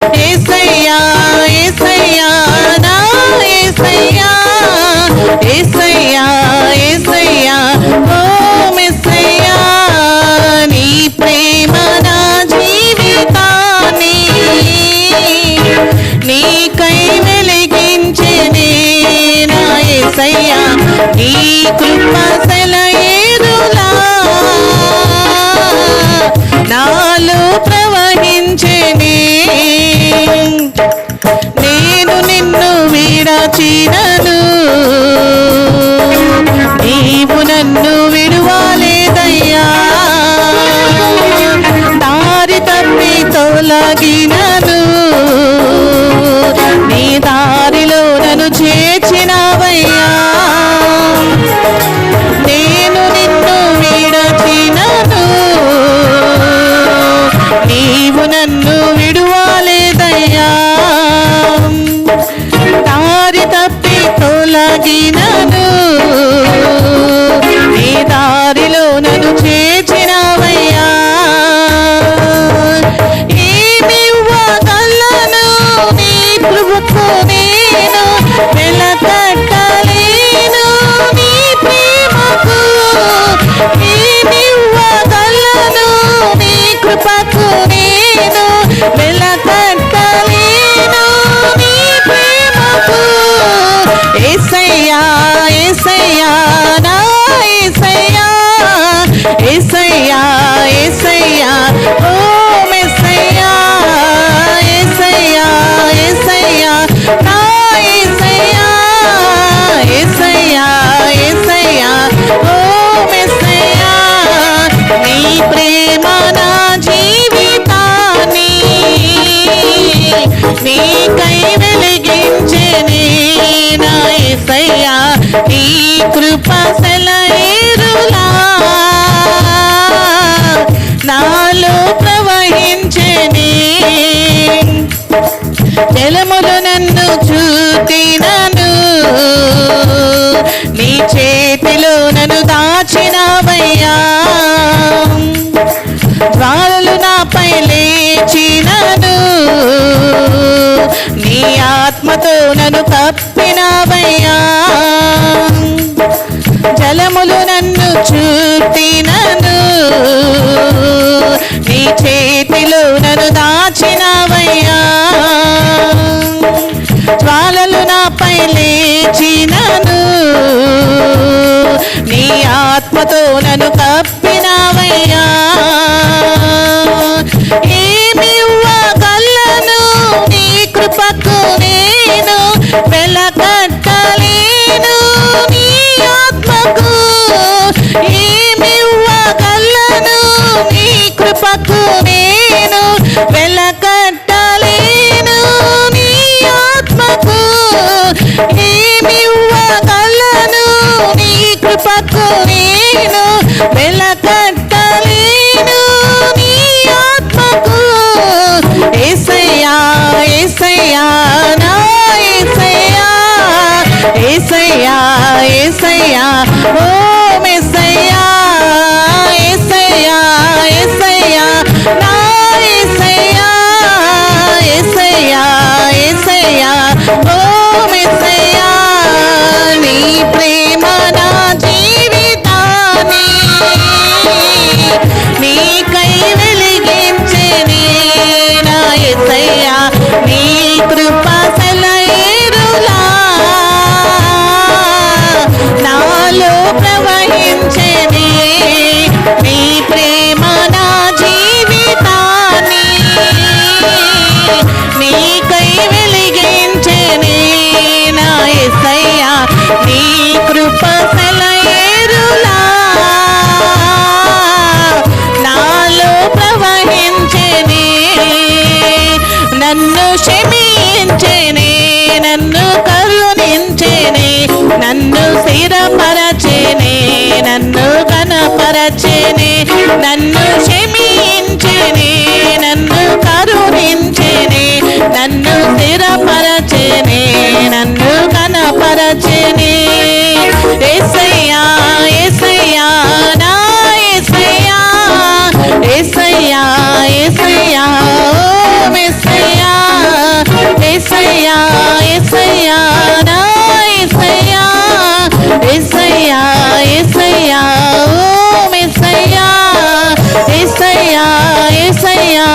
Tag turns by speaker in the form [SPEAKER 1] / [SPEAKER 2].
[SPEAKER 1] యేసయ్యా యేసయ్యా నా యేసయ్యా యేసయ్యా యేసయ్యా ఓ మెస్సయ్యా నీ ప్రేమ నా జీవితాన్ని నీకై వెలిగించెనే నా యేసయ్యా నీ కృప సెలయేరులా నాలో ప్రవహించెనే నేను నిన్ను విడచినను నీవు నన్ను విడువలేదయ్యా దారి తప్పి తొలగినను నీ దారిలో నన్ను చేర్చినవయ్యా నేను నిన్ను విడచినను నీవు నన్ను విడువలేదయ్యా దారి తప్పి తొలగినను నీ దారిలో నన్ను చేర్చినవయ్యా ఏమివ్వగలను నీ కృపకు నేను వెలకట్టలేను నీ ప్రేమకు ఏమివ్వగలను నీ కృపకు నేను వెలకట్టలేను నీ ప్రేమకు యేసయ్యా యేసయ్యా నా యేసయ్యా యేసయ్యా యేసయ్యా ఓ మెస్సయ్యా యేసయ్యా యేసయ్యా నా యేసయ్యా యేసయ్యా యేసయ్యా ఓ మెస్సయ్యా నీ ప్రేమ నా జీవితాన్ని నీకై వెలిగించెనే నా యేసయ్యా నీ కృప సెలయేరులా నాలో ప్రవహించెనే జలములు నన్ను చూతినను నీ చేతిలో నన్ను దాచినవయ్యా జ్వాలలు నాపై లేచినను నీ ఆత్మతో నన్ను కప్పినవయ్యా జలములు నన్ను చూతినను నీ చేతిలో నన్ను దాచినవయ్యా జ్వాలలు నాపై లేచినను నీ ఆత్మతో నన్ను కప్పినవయ్యా ఏమివ్వగలను నీ కృపకు నేను వెలకట్టలేను నీ ఆత్మకు ఏమివ్వగలను నీ కృపకు నేను వెలకట్టలేను నీ ఆత్మకు ఏమివ్వగలను నీ కృపకు నేను వెలకట్టలేను నీ ఆత్మకు యేసయ్యా యేసయ్యా నా యేసయ్యా యేసయ్యా యేసయ్యా ఓ మెస్సయ్యా యేసయ్యా యేసయ్యా నా యేసయ్యా యేసయ్యా యేసయ్యా ఓ మెస్సయ్యా నీ ప్రేమ నా జీవితాన్ని నీకై వెలిగించెనే నా యేసయ్యా నీ కృప సెలయేరులా నాలో ప్రవహించెనే నీ ప్రేమ నా జీవితాన్ని నీకై వెలిగించెనే నా యేసయ్యా నీ కృప సెలయేరులా నాలో ప్రవహించెనే నన్ను క్షమించెనే నన్ను కరుణించెనే నన్ను స్థిరపరచెనే నన్ను ఘనపరచెనే నన్ను క్షమించెనే నన్ను కరుణించెనే నన్ను స్థిరపరచెనే నన్ను ఘనపరచెనే యేసయ్యా యేసయ్యా నా యేసయ్యా యేసయ్యా యేసయ్యా ఓ మెస్సయ్యా ఏసయ్యా